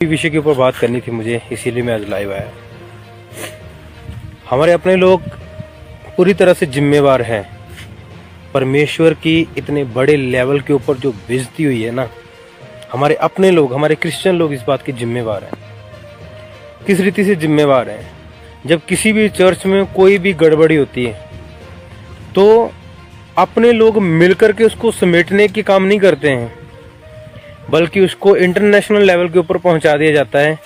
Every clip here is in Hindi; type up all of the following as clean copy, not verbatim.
विषय के ऊपर बात करनी थी मुझे, इसीलिए मैं आज लाइव आया। हमारे अपने लोग पूरी तरह से जिम्मेवार हैं। परमेश्वर की इतने बड़े लेवल के ऊपर जो बेइज्जती हुई है ना, हमारे अपने लोग, हमारे क्रिश्चियन लोग इस बात के जिम्मेवार हैं। किस रीति से जिम्मेवार हैं? जब किसी भी चर्च में कोई भी गड़बड़ी होती है तो अपने लोग मिलकर के उसको समेटने की काम नहीं करते हैं, बल्कि उसको इंटरनेशनल लेवल के ऊपर पहुंचा दिया जाता है।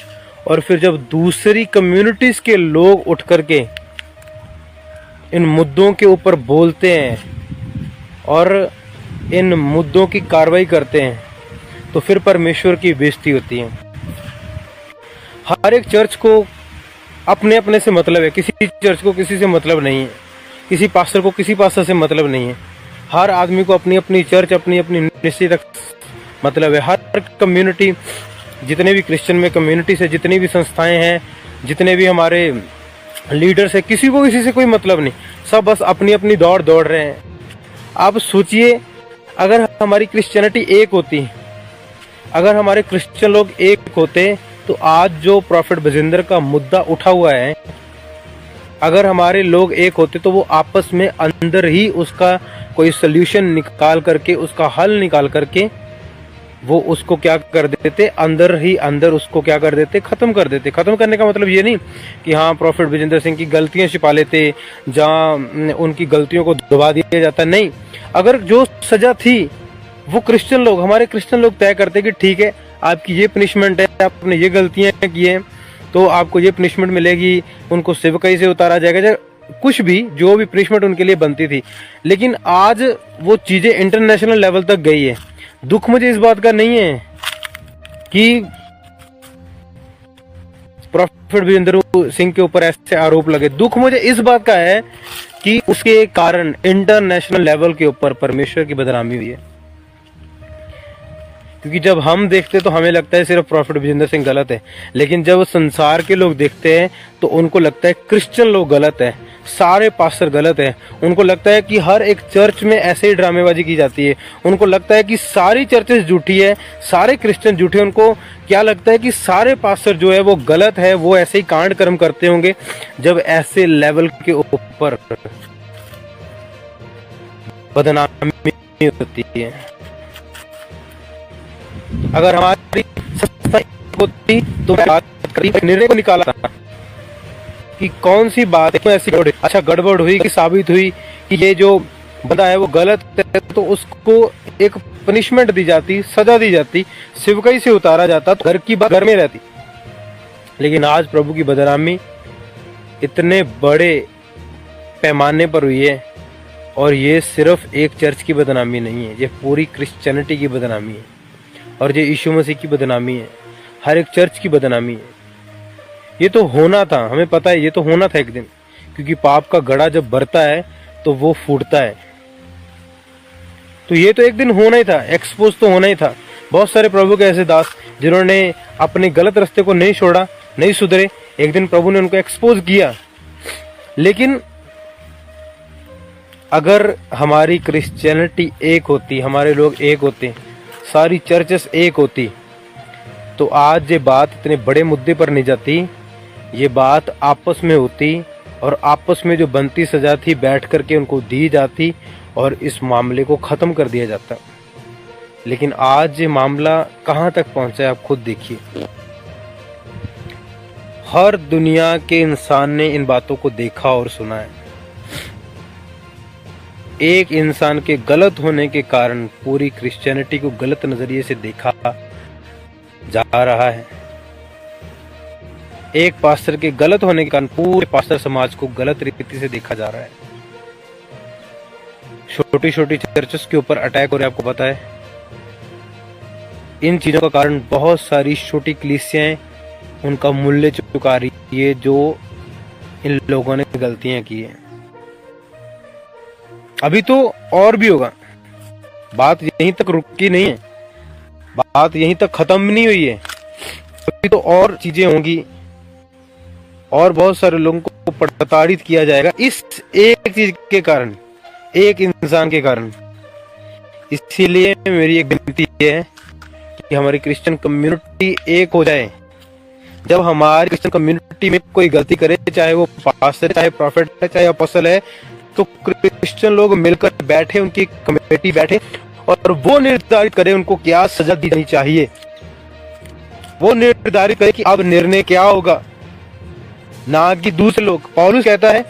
और फिर जब दूसरी कम्युनिटीज के लोग उठ करके इन मुद्दों के ऊपर बोलते हैं और इन मुद्दों की कार्रवाई करते हैं, तो फिर परमेश्वर की बेइज्जती होती है। हर एक चर्च को अपने अपने से मतलब है, किसी चर्च को किसी से मतलब नहीं है, किसी पास्टर को किसी पास्टर से मतलब नहीं है। हर आदमी को अपनी अपनी चर्च, अपनी अपनी निश्चित मतलब है। हर कम्युनिटी, जितने भी क्रिश्चियन में कम्युनिटीज है, जितनी भी संस्थाएं हैं, जितने भी हमारे लीडर्स है, किसी को किसी से कोई मतलब नहीं, सब बस अपनी अपनी दौड़ दौड़ रहे हैं। आप सोचिए, अगर हमारी क्रिश्चियनिटी एक होती, अगर हमारे क्रिश्चियन लोग एक होते, तो आज जो प्रॉफिट बजिंदर का मुद्दा उठा हुआ है, अगर हमारे लोग एक होते तो वो आपस में अंदर ही उसका कोई सोल्यूशन निकाल करके, उसका हल निकाल करके वो उसको क्या कर देते, अंदर ही अंदर उसको क्या कर देते, खत्म कर देते। खत्म करने का मतलब ये नहीं कि हाँ प्रॉफिट बजिंदर सिंह की गलतियां छिपा लेते, जहाँ उनकी गलतियों को दबा दिया जाता, नहीं। अगर जो सजा थी वो क्रिश्चियन लोग, हमारे क्रिश्चियन लोग तय करते कि ठीक है, आपकी ये पनिशमेंट है, आपने ये गलतियां की हैं तो आपको ये पनिशमेंट मिलेगी, उनको सेवकाई से उतारा जाएगा, कुछ भी जो भी पनिशमेंट उनके लिए बनती थी। लेकिन आज वो चीजें इंटरनेशनल लेवल तक गई है। दुख मुझे इस बात का नहीं है कि प्रॉफिट बजिंदर सिंह के ऊपर ऐसे आरोप लगे, दुख मुझे इस बात का है कि उसके कारण इंटरनेशनल लेवल के ऊपर परमेश्वर की बदनामी हुई है। क्योंकि जब हम देखते तो हमें लगता है सिर्फ प्रॉफिट बजिंदर सिंह गलत है, लेकिन जब संसार के लोग देखते हैं तो उनको लगता है क्रिश्चियन लोग गलत है, सारे पास्टर गलत है। उनको लगता है कि हर एक चर्च में ऐसे ही ड्रामेबाजी की जाती है। उनको लगता है कि सारी चर्चेस झूठी है, सारे क्रिश्चियन झूठे। उनको क्या लगता है कि सारे पास्टर जो है वो गलत है, वो ऐसे ही कांड कर्म करते होंगे। जब ऐसे लेवल के ऊपर बदनामी होती है, अगर हमारी संस्था होती तो निर्णय को निकाला था कि कौन सी बात है ऐसी अच्छा गड़बड़ हुई कि साबित हुई कि ये जो बंदा है वो गलत है, तो उसको एक पनिशमेंट दी जाती, सजा दी जाती, सेवकाई से उतारा जाता, तो घर की बात घर में रहती। लेकिन आज प्रभु की बदनामी इतने बड़े पैमाने पर हुई है, और ये सिर्फ एक चर्च की बदनामी नहीं है, ये पूरी क्रिश्चियनिटी की बदनामी है, और ये यीशु मसीह की बदनामी है, हर एक चर्च की बदनामी है। ये तो होना था, हमें पता है ये तो होना था एक दिन, क्योंकि पाप का घड़ा जब भरता है तो वो फूटता है। तो ये तो एक दिन होना ही था, एक्सपोज तो होना ही था। बहुत सारे प्रभु के ऐसे दास जिन्होंने अपने गलत रास्ते को नहीं छोड़ा, नहीं सुधरे, एक दिन प्रभु ने उनको एक्सपोज किया। लेकिन अगर हमारी क्रिश्चियनिटी एक होती, हमारे लोग एक होते, सारी चर्चेस एक होती, तो आज ये बात इतने बड़े मुद्दे पर नहीं जाती। ये बात आपस में होती, और आपस में जो बनती सजा थी बैठ करके उनको दी जाती, और इस मामले को खत्म कर दिया जाता। लेकिन आज ये मामला कहां तक पहुंचा है आप खुद देखिए। हर दुनिया के इंसान ने इन बातों को देखा और सुना है। एक इंसान के गलत होने के कारण पूरी क्रिश्चियनिटी को गलत नजरिए से देखा जा रहा है। एक पास्टर के गलत होने के कारण पूरे पास्टर समाज को गलत रीति से देखा जा रहा है। छोटी छोटी चर्चेस के ऊपर अटैक हो रहे हैं, आपको पता है। इन चीजों का कारण बहुत सारी छोटी कलीसियाएं उनका मूल्य चुका रही है, जो इन लोगों ने गलतियां की है। अभी तो और भी होगा, बात यहीं तक रुकी नहीं है, बात यहीं तक खत्म नहीं हुई है। अभी तो और चीजें होंगी, और बहुत सारे लोगों को प्रताड़ित किया जाएगा इस एक चीज के कारण, एक इंसान के कारण। इसीलिए मेरी एक विनती है कि हमारी क्रिश्चियन कम्युनिटी एक हो जाए, जब हमारी क्रिश्चियन कम्युनिटी में कोई गलती करे, चाहे वो पास्टर, चाहे प्रॉफिट है, चाहे अपोस्टल है, तो क्रिश्चियन लोग मिलकर बैठे, उनकी कमेटी बैठे और वो निर्धारित करे उनको क्या सजा दी जानी चाहिए। वो निर्धारित करे कि अब निर्णय क्या होगा, ना कि दूसरे लोग। पौलुस कहता है,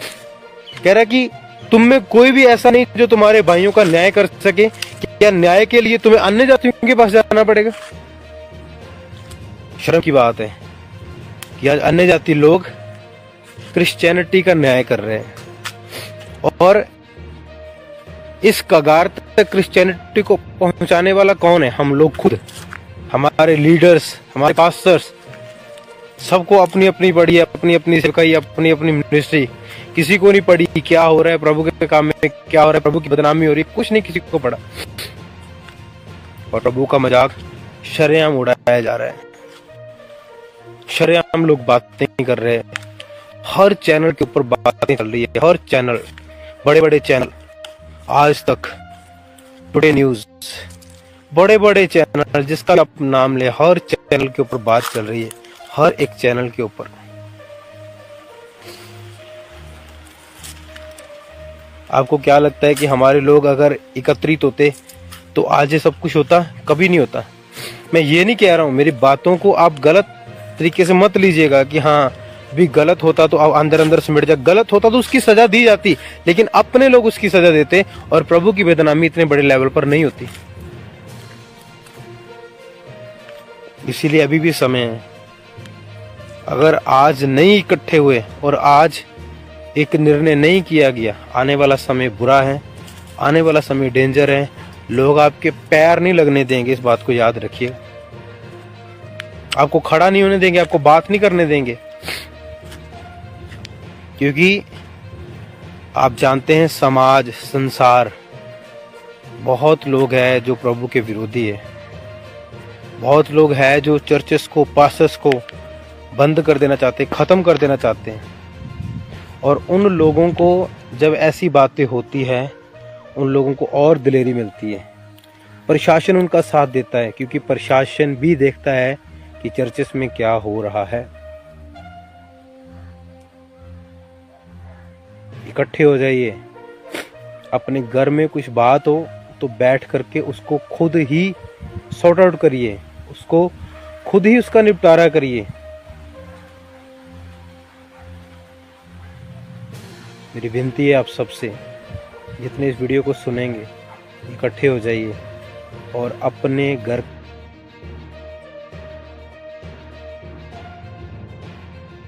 कह रहा कि तुम में कोई भी ऐसा नहीं जो तुम्हारे भाइयों का न्याय कर सके। क्या न्याय के लिए तुम्हें अन्य जातियों के पास जाना पड़ेगा? शर्म की बात है कि आज अन्य जाति लोग क्रिश्चियनिटी का न्याय कर रहे हैं, और इस कगार तक क्रिश्चियनिटी को पहुंचाने वाला कौन है? हम लोग खुद, हमारे लीडर्स, हमारे पास्टर्स। सबको अपनी अपनी पड़ी है, अपनी अपनी सेवकाई, अपनी अपनी मिनिस्ट्री। किसी को नहीं पड़ी क्या हो रहा है प्रभु के काम में, क्या हो रहा है, प्रभु की बदनामी हो रही है, कुछ नहीं किसी को पड़ा। और प्रभु का मजाक शरेआम उड़ाया जा रहा है, शरेआम लोग बातें कर रहे हैं। हर चैनल के ऊपर बातें चल रही है, हर चैनल, बड़े बड़े चैनल, आज तक, टुडे न्यूज, बड़े बड़े चैनल जिसका आप नाम ले, हर चैनल के ऊपर बात चल रही है, हर एक चैनल के ऊपर। आपको क्या लगता है कि हमारे लोग अगर एकत्रित होते तो आज ये सब कुछ होता? कभी नहीं होता। मैं ये नहीं कह रहा हूं, मेरी बातों को आप गलत तरीके से मत लीजिएगा कि हाँ भी गलत होता तो अब अंदर अंदर सिमट जा। गलत होता तो उसकी सजा दी जाती, लेकिन अपने लोग उसकी सजा देते और प्रभु की बदनामी इतने बड़े लेवल पर नहीं होती। इसीलिए अभी भी समय है। अगर आज नहीं इकट्ठे हुए और आज एक निर्णय नहीं किया गया, आने वाला समय बुरा है, आने वाला समय डेंजर है। लोग आपके पैर नहीं लगने देंगे, इस बात को याद रखिए। आपको खड़ा नहीं होने देंगे, आपको बात नहीं करने देंगे, क्योंकि आप जानते हैं समाज, संसार, बहुत लोग हैं जो प्रभु के विरोधी है। बहुत लोग हैं जो चर्चेस को, पास्टर्स को बंद कर देना चाहते हैं, खत्म कर देना चाहते हैं। और उन लोगों को जब ऐसी बातें होती है, उन लोगों को और दिलेरी मिलती है। प्रशासन उनका साथ देता है, क्योंकि प्रशासन भी देखता है कि चर्चेस में क्या हो रहा है। इकट्ठे हो जाइए। अपने घर में कुछ बात हो तो बैठ करके उसको खुद ही सॉर्ट आउट करिए, उसको खुद ही उसका निपटारा करिए। मेरी विनती है आप सबसे, जितने इस वीडियो को सुनेंगे, इकट्ठे हो जाइए और अपने घर